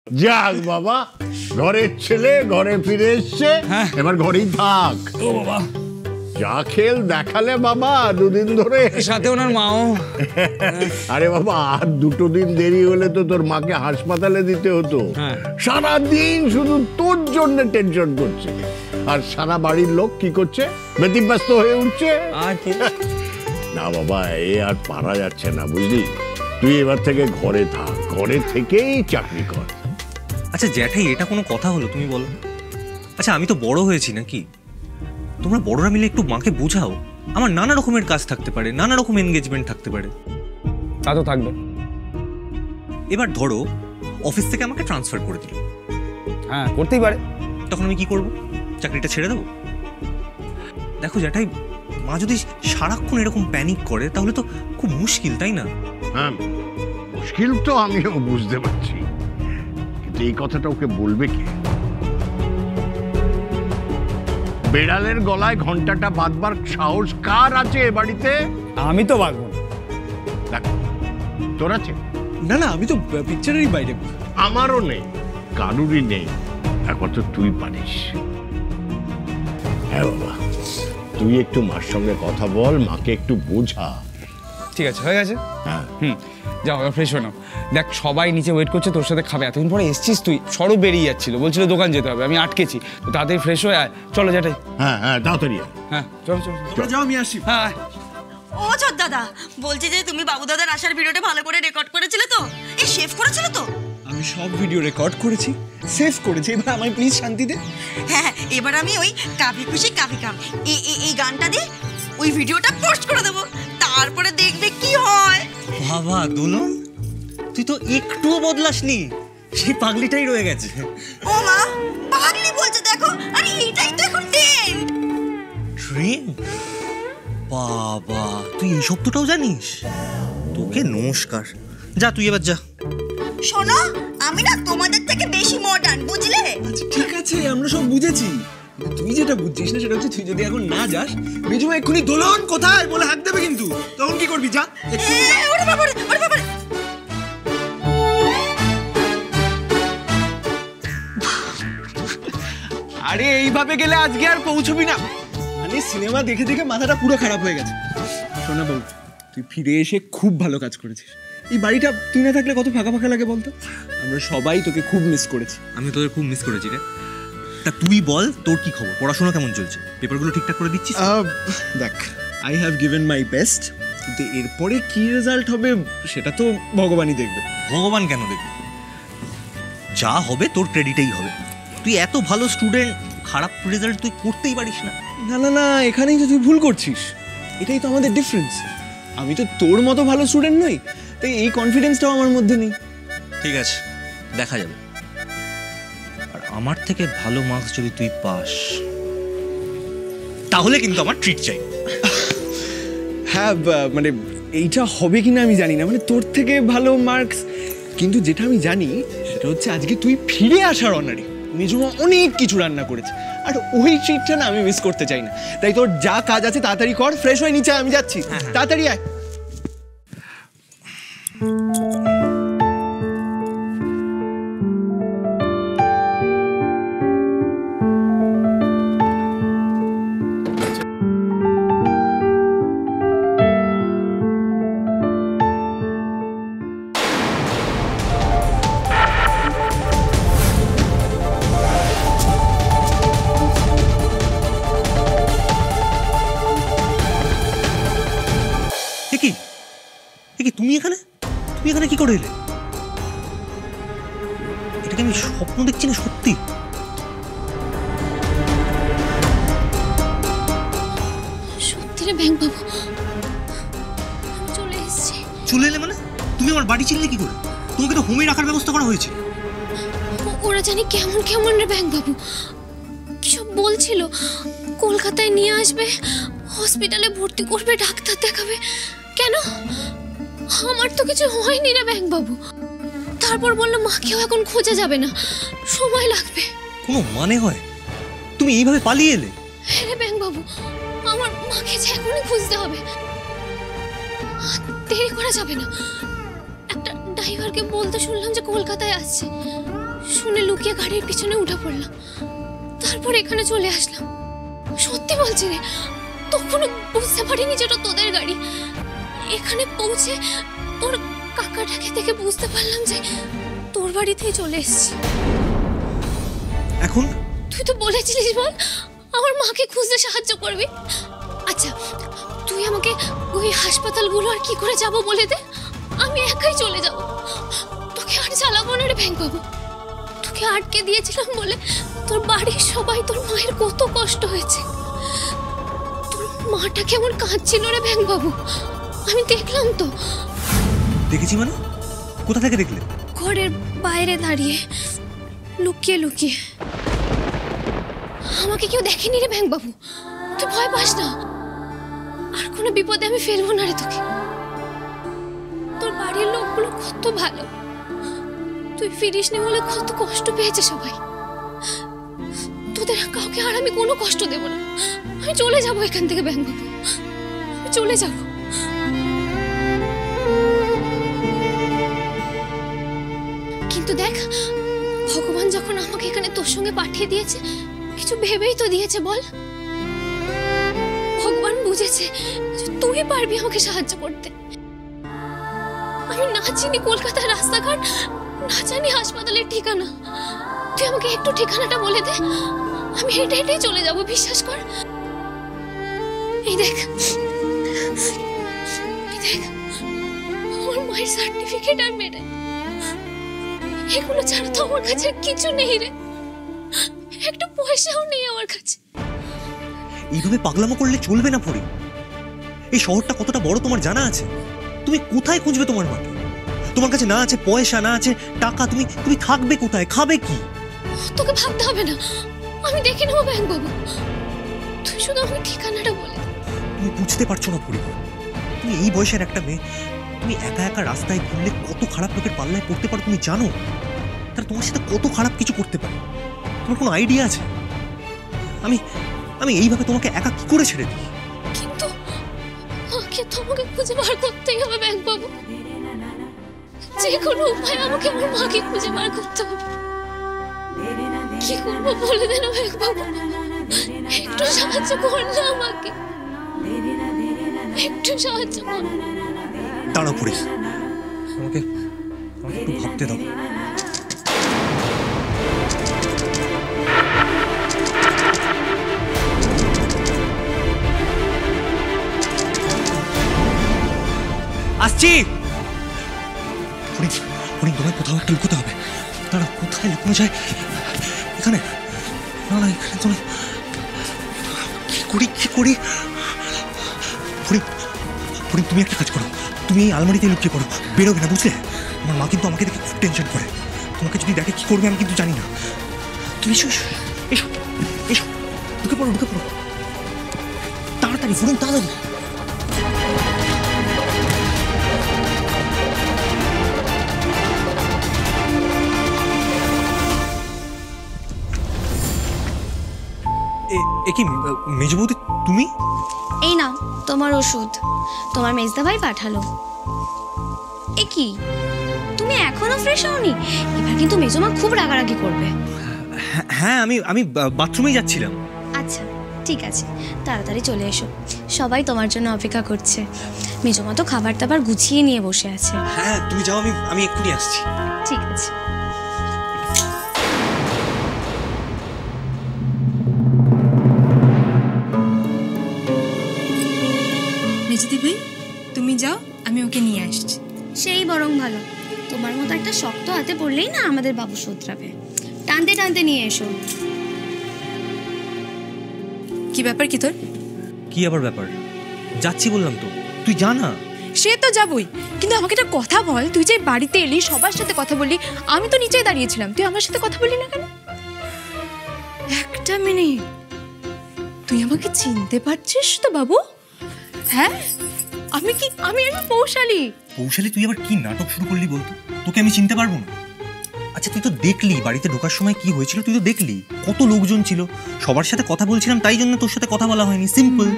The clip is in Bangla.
যাক বাবা, ঘরের ছেলে ঘরে ফিরে এসছে, এবার ঘরেই থাক। ও বাবা, যা খেল দেখালে বাবা দুদিন ধরে, সাথে ওনার মাও। আরে বাবা, আর দুটো দিন দেরি হলে তো তোর মাকে হাসপাতালে দিতে হতো। সারাদিন শুধু তোর জন্য টেনশন করছে, আর সারা বাড়ির লোক কি করছে, ব্যতিব্যস্ত হয়ে উঠছে। না বাবা, এ আর পারা যাচ্ছে না, বুঝলি? তুই এবার থেকে ঘরে থাক, ঘরে থেকেই চাকরি কর। আচ্ছা জ্যাঠাই, এটা কোনো কথা হলো? তুমি বলো। আচ্ছা আমি তো বড় হয়েছি নাকি? তোমরা বড়রা মিলে একটু মাকে বোঝাও। আমার নানা রকমের কাজ থাকতে পারে, নানা রকম এনগেজমেন্ট থাকতে পারে। তা তো থাকবে। এবার ধরো অফিস থেকে আমাকে ট্রান্সফার করে দিল। হ্যাঁ, করতেই পারে। তখন আমি কি করব? চাকরিটা ছেড়ে দেবো? দেখো জ্যাঠাই, মা যদি সারাক্ষণ এরকম প্যানিক করে তাহলে তো খুব মুশকিল, তাই না? হ্যাঁ, মুশকিল তো আমিও বুঝতে পারছি, কিন্তু এই কথাটা ওকে বলবে কে? বেড়ালের গলায় ঘন্টাটা বাঁধবার সাহস কার আছে এ বাড়িতে? আমি তো বাঁধবো না। দেখ, তোর আছে? না না, আমি তো পিকচারেরই বাইরে। আমারও নেই, কারুরই নেই, একমাত্র তুই পারিস। হ্যাঁ বাবা, তুই একটু মার সঙ্গে কথা বল, মাকে একটু বোঝা। ঠিক আছে, হয়ে গেছে। হ্যাঁ, যাও এবার ফ্রেশ হয়ে নাও। দেখ সবাই নিচে ওয়েট করছে তোর সাথে খাবে। এতদিন পরে এসছিস তুই, সরব বেরিয়ে যাচ্ছিল, বলছিল দোকান যেতে হবে, আমি আটকেছি। তো তাড়াতাড়ি ফ্রেশ হয়ে আয়। চলো জ্যাঠাই। হ্যাঁ হ্যাঁ, তাড়াতাড়ি আয়। হ্যাঁ চলো চলো। তোমরা যাও, আমি আসি। হ্যাঁ। ও ছোট দাদা, বলছি যে তুমি বাবু দাদার আসার ভিডিওটা ভালো করে রেকর্ড করেছিলে তো? এই সেভ করেছিলে তো? আমি সব ভিডিও রেকর্ড করেছি, সেভ করেছি। এবার আমায় প্লিজ শান্তি দে। হ্যাঁ, এবার আমি ওই কাভি খুশি কাভি কাম এই গানটা দিয়ে ওই ভিডিওটা পোস্ট করে দেবো, তারপরে দেখবে কি হয়। বাবা দোলন, তুই তো একটুও বদলাসনি, সেই পাগলিটাই রয়ে গেছে। ও মা, পাগলি বলছে দেখো, আরে এইটাই তো এখন ট্রেন্ড। ট্রেন্ড? বাবা, তুই এই শব্দটাও জানিস? তোকে নমস্কার। যা তুই এবার যা। শোনো, আমি না তোমাদের থেকে বেশি মডার্ন, বুঝলে? আচ্ছা ঠিক আছে, আমরা সব বুঝেছি। তুই যেটা বুঝছিস না সেটা হচ্ছে, তুই যদি এখন না যাস, মেজমা এক্ষুনি দোলন কোথায় বলে হাঁক দেবে কিন্তু। তখন কি করবি? যা এক্ষুনি যা। ওরে বাবা রে, ওরে বাবা রে। আরে এইভাবে গেলে আজকে আর পৌঁছবি না। মানে সিনেমা দেখে দেখে মাথাটা পুরো খারাপ হয়ে গেছে। শোনা বাবু, তুই ফিরে এসে খুব ভালো কাজ করেছিস। এই বাড়িটা তুই না থাকলে কত ফাঁকা ফাঁকা লাগে বলতো। আমরা সবাই তোকে খুব মিস করেছি। আমি তোদের খুব মিস করেছি রে। তা তুই বল, তোর কি খবর? পড়াশোনা কেমন চলছে? পেপারগুলো ঠিকঠাক করে দিচ্ছিস? দেখ, I have given my best, কিন্তু এরপরে কি রেজাল্ট হবে সেটা তো ভগবানই দেখবে। ভগবান কেন দেখবে? যা হবে তোর ক্রেডিটেই হবে। তুই এত ভালো স্টুডেন্ট, খারাপ রেজাল্ট তুই করতেই পারিস না। না না না, এখানেই তো তুই ভুল করছিস। এটাই তো আমাদের ডিফারেন্স। আমি তো তোর মতো ভালো স্টুডেন্ট নই, তাই এই কনফিডেন্সটাও আমার মধ্যে নেই। ঠিক আছে, দেখা যাবে। আর আমার থেকে ভালো মার্কস যদি তুই পাস, তাহলে কিন্তু আমার ট্রিট চাই। হ্যাঁ, মানে এইটা হবে কিনা আমি জানি না, মানে তোর থেকে ভালো মার্কস। কিন্তু যেটা আমি জানি সেটা হচ্ছে, আজকে তুই ফিরে আসার অনারে মেজমা অনেক কিছু রান্না করেছে, আর ওই ট্রিটটা না আমি মিস করতে চাই না। তাই তোর যা কাজ আছে তাড়াতাড়ি কর, ফ্রেশ হয়ে নিচে আমি যাচ্ছি। তাড়াতাড়ি আয়। তুমি এখানে কি করে এলে? এটাকে আমি স্বপ্ন দেখছি না সত্যি? সত্যি রে ব্যাংক বাবু, আমি চলে এসেছি। চলে এলে মানে? তুমি আমার বাড়ি চিনলে কি করে? তোমাকে তো হোমে রাখার ব্যবস্থা করা হয়েছে। ওরা জানি কেমন কেমন রে ব্যাংক বাবু, সব বলছিল কলকাতায় নিয়ে আসবে, হসপিটালে ভর্তি করবে, ডাক্তার দেখাবে। কেন? আমার তো কিছু হয়নি রে ব্যাংক বাবু। তারপর বললো মাকেও এখন খোঁজা যাবে না, সময় লাগবে। কোনো মানে হয়? তুমি এইভাবে পালিয়ে এলে? হ্যাঁ রে ব্যাংক বাবু, আমার মাকে যে এখনই খুঁজতে হবে, দেরি করা যাবে না। একটা ড্রাইভারকে বলতে শুনলাম যে কলকাতায় আসছে। শুনে লুকিয়ে গাড়ির পিছনে উঠে পড়লাম, তারপর এখানে চলে আসলাম। সত্যি বলছি রে, তখনও বুঝতে পারিনি যেটা তোদের গাড়ি। এখানে পৌঁছে তোর কাকাটাকে দেখে বুঝতে পারলাম যে তোর বাড়িতেই চলে এসেছি। এখন তুই তো বলেছিলিস বল আমার মাকে খুঁজতে সাহায্য করবি। আচ্ছা তুই আমাকে ওই হাসপাতালগুলো আর কি করে যাব বলে দে, আমি একাই চলে যাব। তোকে আর জ্বালাবো না রে ব্যাংক বাবু। তোকে আটকে দিয়েছিলাম বলে তোর বাড়ির সবাই, তোর মায়ের কত কষ্ট হয়েছে। তোর মাটা কেমন কাঁদছিল রে ব্যাংক বাবু, আমি দেখলাম তো। দেখেছি মানে? কোথা থেকে দেখলে? ঘরের বাইরে দাঁড়িয়ে লুকিয়ে লুকিয়ে। আমাকে কেউ দেখেনি রে ব্যাংক বাবু, তুই ভয় পাস না। আর কোনো বিপদে আমি ফেলবো না রে তোকে। তোর বাড়ির লোকগুলো কত ভালো, তুই ফিরিসনি বলে কত কষ্ট পেয়েছে সবাই। তোদের কাউকে আর আমি কোনো কষ্ট দেব না। আমি চলে যাবো এখান থেকে ব্যাংক বাবু, আমি চলে যাবো। কিন্তু দেখ, ভগবান যখন আমাকে এখানে তোর সঙ্গে পাঠিয়ে দিয়েছে, কিছু ভেবেই তো দিয়েছে বল। ভগবান বুঝেছে যে তুই পারবি আমাকে সাহায্য করতে। আমি না চিনি কলকাতার রাস্তাঘাট, না জানি হাসপাতালের ঠিকানা। তুই আমাকে একটু ঠিকানাটা বলে দে, আমি হেঁটে হেঁটেই চলে যাব, বিশ্বাস কর। এই দেখ, এই দেখ আমার মায়ের সার্টিফিকেট আর মেডেল, এগুলো ছাড়া তো আমার কাছে কিছু নেই রে, একটা পয়সাও নেই আমার কাছে। এইভাবে পাগলামো করলে চলবে না পরি। এই শহরটা কতটা বড় তোমার জানা আছে? তুমি কোথায় খুঁজবে তোমার মাকে? তোমার কাছে না আছে পয়সা, না আছে টাকা, তুমি থাকবে কোথায়, খাবে কি? তোকে ভাবতে হবে না, আমি দেখে নেবো ব্যাংক বাবু। তুই শুধু আমাকে ঠিকানাটা বলে। তুমি বুঝতে পারছো না পরি, তুমি এই বয়সের একটা মেয়ে, তুমি একা একা রাস্তায় ঘুরলে কত খারাপ লোকের পাল্লায় পড়তে পারো তুমি জানো? তারা তোমার সাথে কত খারাপ কিছু করতে পারে, তোমার কোনো আইডিয়া আছে? আমি এইভাবে তোমাকে একা কি করে ছেড়ে দিই? কিন্তু মাকে তো আমাকে খুঁজে বার করতেই হবে ব্যাংক বাবু। যে কোনো উপায় আমাকে আমার মাকে খুঁজে বার করতে হবে। কি করবো বলে দে না ব্যাংক বাবু, একটু সাহায্য কর না আমাকে, একটু সাহায্য কর। দাঁড়াও পড়ি, আমাকে একটু ভাবতে দাও। আসছি। তোমায় কোথাও একটা লুকোতে হবে। দাঁড়া, কোথায় লুকোনো যায়? এখানে না, না এখানে তো না। কি করি? তুমি একটা কাজ করো, তুমি এই আলমারিতে লুকিয়ে পড়ো, বেরোবে না বুঝলে? আমার মা কিন্তু আমাকে দেখে খুব টেনশন করে। তোমাকে যদি দেখে কি করবে আমি কিন্তু জানি না। তুমি এসো এসো এসো, ঢুকে পড়ো তাড়াতাড়ি, ফুরিন তাড়াতাড়ি। কি মেজো বৌদি তুমি? এই নাও তোমার ওষুধ, তোমার মেজদা ভাই পাঠালো। এ কি, তুমি এখনো ফ্রেশ হওনি? এবার কিন্তু মেজমা খুব রাগারাগি করবে। হ্যাঁ, আমি বাথরুমেই যাচ্ছিলাম। আচ্ছা ঠিক আছে, তাড়াতাড়ি চলে এসো, সবাই তোমার জন্য অপেক্ষা করছে। মেজমা তো খাবার দাবার গুছিয়ে নিয়ে বসে আছে। হ্যাঁ তুমি যাও, আমি এক্ষুনি আসছি। ঠিক আছে। মেজদি ভাই তুমি যাও, আমি ওকে নিয়ে আসছি। সেই বরং ভালো, তোমার মতো একটা শক্ত হাতে পড়লেই না আমাদের বাবু শোধরাবে। টানতে টানতে নিয়ে এসো। কি ব্যাপার কি তোর? কি আবার ব্যাপার? যাচ্ছি বললাম তো, তুই যা না। সে তো যাবই, কিন্তু আমাকে একটা কথা বল, তুই যে বাড়িতে এলি সবার সাথে কথা বললি, আমি তো নিচেই দাঁড়িয়েছিলাম, তুই আমার সাথে কথা বললি না কেন? একটা মিনিট, তুই আমাকে চিনতে পারছিস তো বাবু? হ্যাঁ আমি পৌশালী। পৌশালী তুই আবার কি নাটক শুরু করলি বলতো? তোকে আমি চিনতে পারবো না? আচ্ছা তুই তো দেখলি বাড়িতে ঢোকার সময় কি হয়েছিল, তুই তো দেখলি কত লোকজন ছিল, সবার সাথে কথা বলছিলাম, তাই জন্য তোর সাথে কথা বলা হয়নি, সিম্পল।